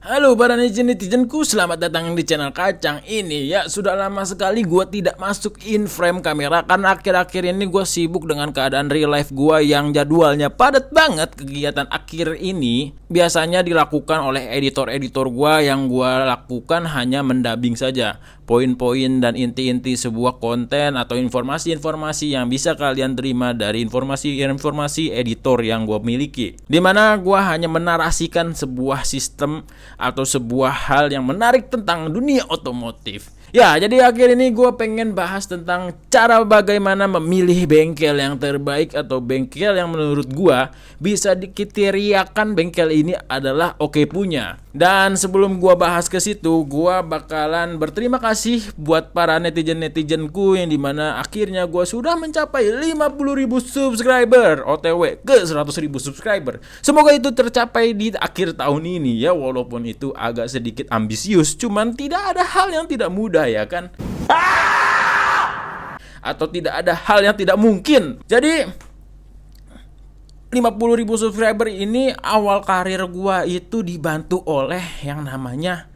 Halo para netizenku, selamat datang di channel Kacang ini. Ya, sudah lama sekali gue tidak masuk in frame kamera karena akhir-akhir ini gue sibuk dengan keadaan real life gue yang jadwalnya padat banget. Kegiatan akhir ini biasanya dilakukan oleh editor-editor gue, yang gue lakukan hanya mendubbing saja poin-poin dan inti-inti sebuah konten atau informasi-informasi yang bisa kalian terima dari informasi-informasi editor yang gue miliki, dimana gue hanya menarasikan sebuah sistem atau sebuah hal yang menarik tentang dunia otomotif. Ya, jadi akhir ini gue pengen bahas tentang cara bagaimana memilih bengkel yang terbaik atau bengkel yang menurut gue bisa dikiteriakan bengkel ini adalah oke punya. Dan sebelum gue bahas ke situ, gue bakalan berterima kasih buat para netizenku yang dimana akhirnya gue sudah mencapai 50.000 subscriber, OTW ke 100.000 subscriber. Semoga itu tercapai di akhir tahun ini ya, walaupun itu agak sedikit ambisius, cuman tidak ada hal yang tidak mudah ya kan, atau tidak ada hal yang tidak mungkin. Jadi 50.000 subscriber ini awal karir gua itu dibantu oleh yang namanya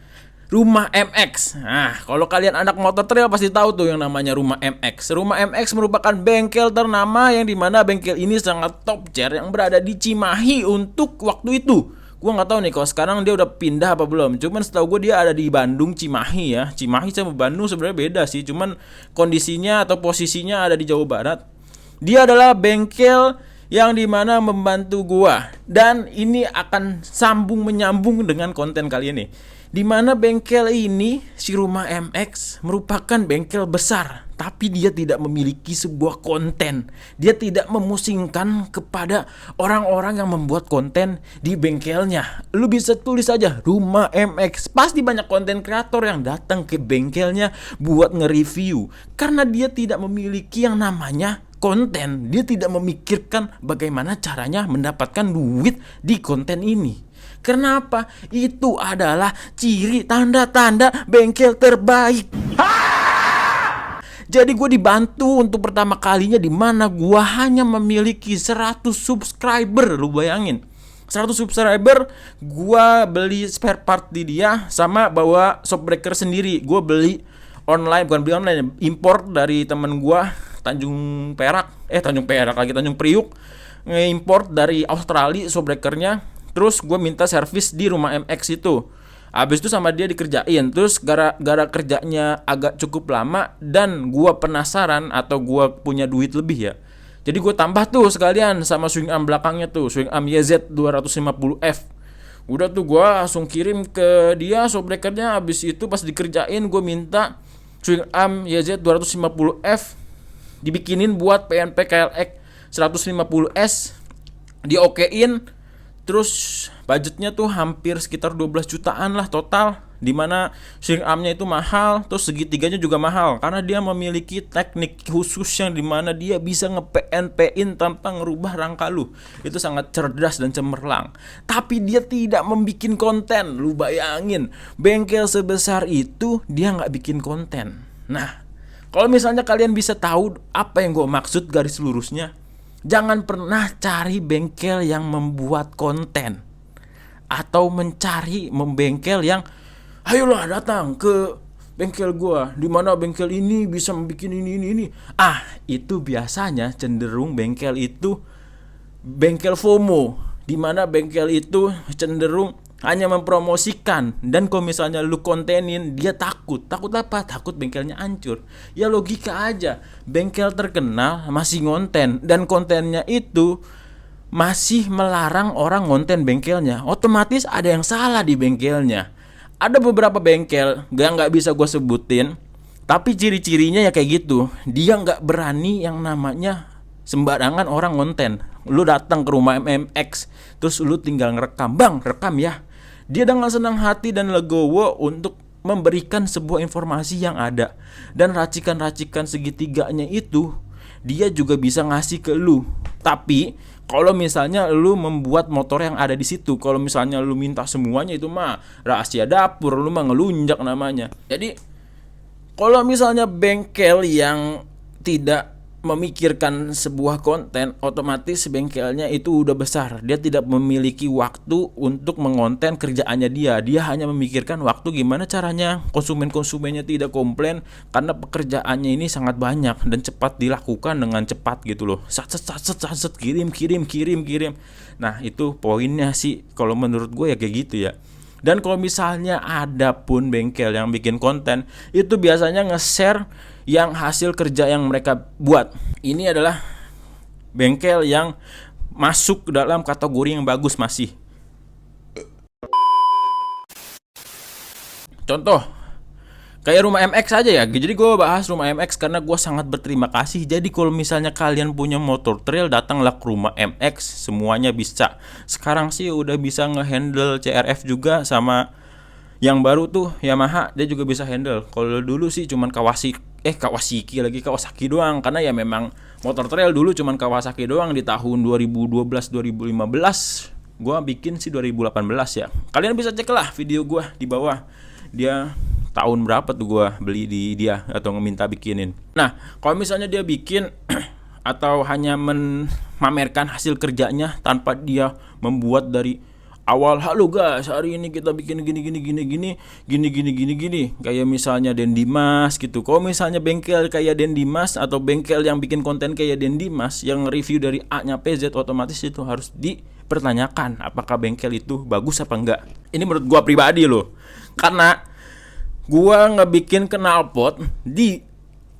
Rumah MX. Nah, kalau kalian anak motor trail pasti tahu tuh yang namanya Rumah MX. Rumah MX merupakan bengkel ternama yang dimana bengkel ini sangat top tier yang berada di Cimahi untuk waktu itu. Gua nggak tahu nih kalau sekarang dia udah pindah apa belum. Cuman setahu gue dia ada di Bandung, Cimahi ya. Cimahi sama Bandung sebenarnya beda sih. Cuman kondisinya atau posisinya ada di Jawa Barat. Dia adalah bengkel yang dimana membantu gua, dan ini akan sambung menyambung dengan konten kali ini, dimana bengkel ini si Rumah MX merupakan bengkel besar, tapi dia tidak memiliki sebuah konten. Dia tidak memusingkan kepada orang-orang yang membuat konten di bengkelnya. Lu bisa tulis aja Rumah MX, pasti banyak konten kreator yang datang ke bengkelnya buat nge-review, karena dia tidak memiliki yang namanya konten. Dia tidak memikirkan bagaimana caranya mendapatkan duit di konten ini. Kenapa? Itu adalah ciri tanda-tanda bengkel terbaik. Jadi gue dibantu untuk pertama kalinya di mana gue hanya memiliki 100 subscriber. Lu bayangin, 100 subscriber, gue beli spare part di dia sama bawa shockbreaker sendiri. Gue beli online, bukan beli online, import dari temen gue Tanjung Priuk, nge-import dari Australia shockbreakernya. Terus gue minta servis di Rumah MX itu. Habis itu sama dia dikerjain. Terus gara-gara kerjanya agak cukup lama dan gue penasaran atau gue punya duit lebih ya, jadi gue tambah tuh sekalian sama swing arm belakangnya tuh, swing arm YZ 250F. Udah tuh gue langsung kirim ke dia shockbreakernya. Habis itu pas dikerjain gue minta swing arm YZ 250F dibikinin buat PNP KLX 150S, diokein. Terus budgetnya tuh hampir sekitar 12 jutaan lah total, dimana swing armnya itu mahal, terus segitiganya juga mahal karena dia memiliki teknik khusus yang dimana dia bisa nge-PNP-in tanpa ngerubah rangka lu. Itu sangat cerdas dan cemerlang. Tapi dia tidak membikin konten. Lu bayangin, bengkel sebesar itu dia nggak bikin konten. Nah, kalau misalnya kalian bisa tahu apa yang gue maksud garis lurusnya, jangan pernah cari bengkel yang membuat konten atau mencari membengkel yang ayolah datang ke bengkel gua, di mana bengkel ini bisa membuat ini. Itu biasanya cenderung bengkel itu bengkel FOMO, di mana bengkel itu cenderung hanya mempromosikan. Dan kalau misalnya lu kontenin, dia takut apa? Takut bengkelnya hancur. Ya logika aja, bengkel terkenal masih ngonten dan kontennya itu masih melarang orang ngonten bengkelnya, otomatis ada yang salah di bengkelnya. Ada beberapa bengkel nggak bisa gue sebutin, tapi ciri-cirinya ya kayak gitu. Dia nggak berani yang namanya sembarangan orang ngonten. Lu datang ke Rumah MX, terus lu tinggal ngerekam, bang rekam ya. Dia dengan senang hati dan legowo untuk memberikan sebuah informasi yang ada. Dan racikan-racikan segitiganya itu dia juga bisa ngasih ke lu. Tapi kalau misalnya lu membuat motor yang ada di situ, kalau misalnya lu minta semuanya, itu mah rahasia dapur, lu mah ngelunjak namanya. Jadi kalau misalnya bengkel yang tidak memikirkan sebuah konten, otomatis bengkelnya itu udah besar. Dia tidak memiliki waktu untuk mengonten kerjaannya dia. Dia hanya memikirkan waktu gimana caranya konsumennya tidak komplain karena pekerjaannya ini sangat banyak dan cepat dilakukan dengan cepat gitu loh. Sat, kirim. Nah, itu poinnya sih kalau menurut gue ya kayak gitu ya. Dan kalau misalnya ada pun bengkel yang bikin konten, itu biasanya nge-share yang hasil kerja yang mereka buat. Ini adalah bengkel yang masuk dalam kategori yang bagus masih. Contoh, kayak rumah MX aja ya. Jadi gue bahas rumah MX karena gue sangat berterima kasih. Jadi kalau misalnya kalian punya motor trail, datanglah ke rumah MX, semuanya bisa. Sekarang sih udah bisa ngehandle CRF juga, sama yang baru tuh Yamaha dia juga bisa handle. Kalau dulu sih cuman Kawasaki doang, karena ya memang motor trail dulu cuman Kawasaki doang di tahun 2012 2015. Gua bikin sih 2018 ya. Kalian bisa cek lah video gua di bawah. Dia tahun berapa tuh gua beli di dia atau ngeminta bikinin. Nah, kalau misalnya dia bikin atau hanya memamerkan hasil kerjanya tanpa dia membuat dari awal, halo guys, hari ini kita bikin gini, kayak misalnya Den Dimas gitu. Kalau misalnya bengkel kayak Den Dimas atau bengkel yang bikin konten kayak Den Dimas yang review dari A nyampe Z, otomatis itu harus dipertanyakan apakah bengkel itu bagus apa enggak. Ini menurut gua pribadi loh, karena gua ngebikin knalpot di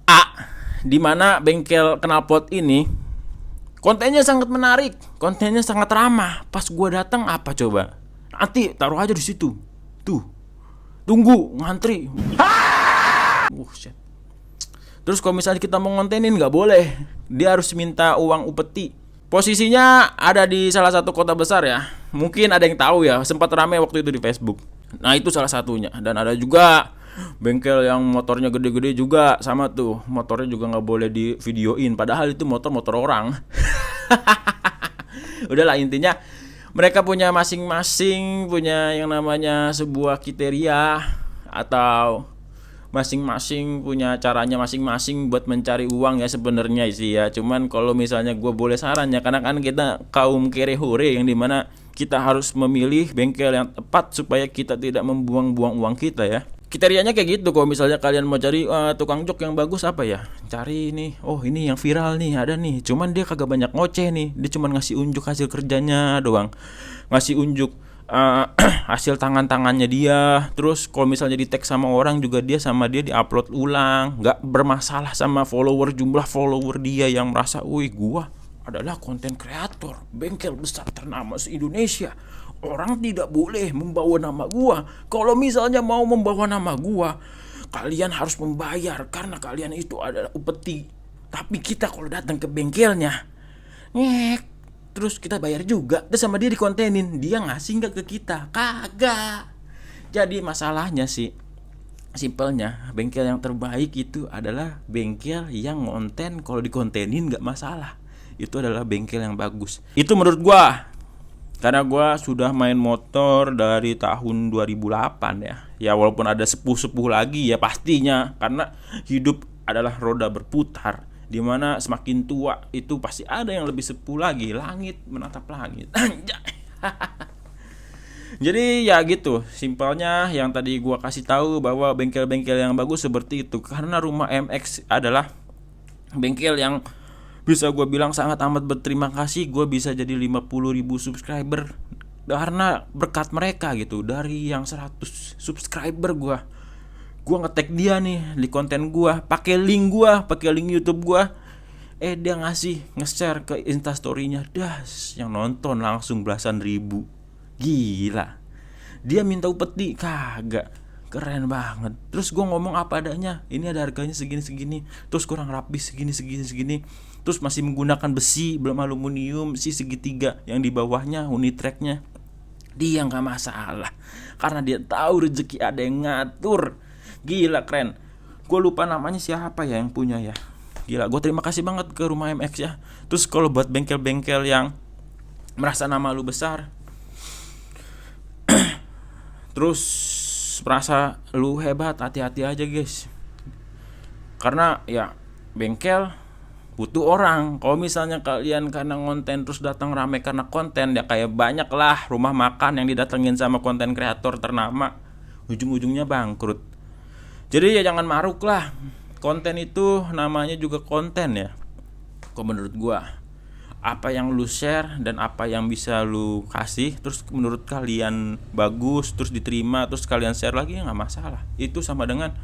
A, dimana bengkel knalpot ini kontennya sangat menarik, kontennya sangat ramah. Pas gue datang apa coba? Nanti taruh aja di situ. Tuh. Tunggu, ngantri. Shit. Terus kalau misalnya kita mau ngontenin nggak boleh. Dia harus minta uang upeti. Posisinya ada di salah satu kota besar ya. Mungkin ada yang tahu ya, sempat ramai waktu itu di Facebook. Nah, itu salah satunya. Dan ada juga bengkel yang motornya gede-gede juga, sama tuh motornya juga nggak boleh di videoin, padahal itu motor orang. Udahlah, intinya mereka punya masing-masing punya yang namanya sebuah kriteria, atau masing-masing punya caranya masing-masing buat mencari uang ya sebenarnya sih ya. Cuman kalau misalnya gue boleh saran ya, karena kan kita kaum kere-hore yang dimana kita harus memilih bengkel yang tepat supaya kita tidak membuang-buang uang kita ya. Kriterianya kayak gitu. Kalau misalnya kalian mau cari tukang jok yang bagus apa ya, cari nih, oh ini yang viral nih, ada nih, cuman dia kagak banyak ngoceh nih, dia cuman ngasih unjuk hasil kerjanya doang, ngasih unjuk hasil tangannya dia. Terus kalau misalnya di tag sama orang juga, dia diupload ulang, nggak bermasalah sama jumlah follower dia yang merasa, wih gua adalah konten kreator bengkel besar ternama se-Indonesia, orang tidak boleh membawa nama gua. Kalau misalnya mau membawa nama gua, kalian harus membayar karena kalian itu adalah upeti. Tapi kita kalau datang ke bengkelnya, terus kita bayar juga, terus sama dia dikontenin, dia ngasih nggak ke kita? Kagak. Jadi masalahnya sih, simpelnya bengkel yang terbaik itu adalah bengkel yang ngonten kalau dikontenin nggak masalah. Itu adalah bengkel yang bagus. Itu menurut gua. Karena gua sudah main motor dari tahun 2008 ya. Ya walaupun ada sepuh-sepuh lagi ya pastinya, karena hidup adalah roda berputar, dimana semakin tua itu pasti ada yang lebih sepuh lagi. Langit menatap langit. Jadi ya gitu, simpelnya yang tadi gua kasih tahu bahwa bengkel-bengkel yang bagus seperti itu. Karena rumah MX adalah bengkel yang bisa gue bilang sangat amat berterima kasih gue bisa jadi 50.000 subscriber karena berkat mereka gitu. Dari yang 100 subscriber gue nge-tag dia nih di konten gue, pakai link YouTube gue, dia nge-share ke Instastory-nya, yang nonton langsung belasan ribu. Gila, dia minta upeti kagak. Keren banget. Terus gue ngomong apa adanya, ini ada harganya segini, terus kurang rapi segini, terus masih menggunakan besi belum aluminium, segitiga yang di bawahnya unitracknya. Dia nggak masalah karena dia tahu rezeki ada yang ngatur. Gila, keren. Gue lupa namanya siapa ya yang punya ya. Gila, gue terima kasih banget ke rumah MX ya. Terus kalau buat bengkel-bengkel yang merasa nama lu besar, terus merasa lu hebat, hati-hati aja guys. Karena ya bengkel butuh orang. Kalau misalnya kalian karena konten terus datang rame karena konten, ya kayak banyak lah rumah makan yang didatengin sama konten kreator ternama, ujung-ujungnya bangkrut. Jadi ya jangan maruk lah. Konten itu namanya juga konten ya. Kok menurut gua, apa yang lu share dan apa yang bisa lu kasih terus menurut kalian bagus, terus diterima, terus kalian share lagi, ya nggak masalah. Itu sama dengan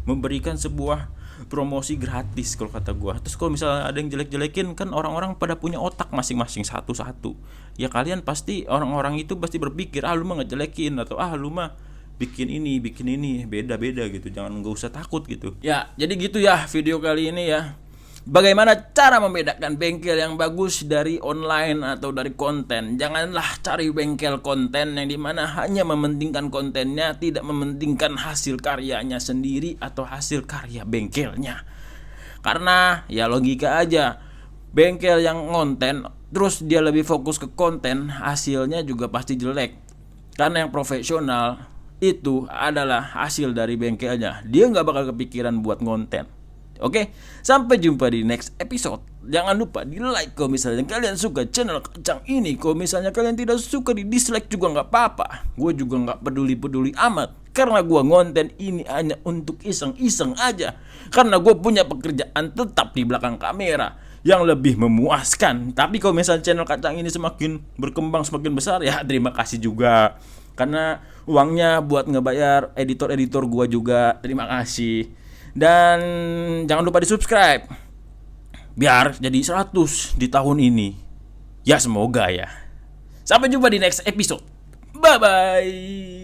memberikan sebuah promosi gratis kalau kata gua. Terus kalau misalnya ada yang jelek-jelekin, kan orang-orang pada punya otak masing-masing satu-satu. Ya kalian pasti, orang-orang itu pasti berpikir, lu mah ngejelekin, atau lu mah bikin ini, beda-beda gitu. Jangan, nggak usah takut gitu. Ya, jadi gitu ya video kali ini ya. Bagaimana cara membedakan bengkel yang bagus dari online atau dari konten. Janganlah cari bengkel konten yang dimana hanya mementingkan kontennya, tidak mementingkan hasil karyanya sendiri atau hasil karya bengkelnya. Karena ya logika aja, bengkel yang konten terus dia lebih fokus ke konten, hasilnya juga pasti jelek. Karena yang profesional itu adalah hasil dari bengkelnya, dia nggak bakal kepikiran buat konten. Oke, sampai jumpa di next episode. Jangan lupa di like kalau misalnya kalian suka channel Kacang ini. Kalau misalnya kalian tidak suka, di dislike juga nggak apa-apa. Gue juga nggak peduli amat, karena gue ngonten ini hanya untuk iseng-iseng aja. Karena gue punya pekerjaan tetap di belakang kamera yang lebih memuaskan. Tapi kalau misalnya channel Kacang ini semakin berkembang, semakin besar, ya terima kasih juga. Karena uangnya buat ngebayar editor-editor gue juga. Terima kasih. Dan jangan lupa di subscribe biar jadi 100 di tahun ini. Ya semoga ya. Sampai jumpa di next episode. Bye bye.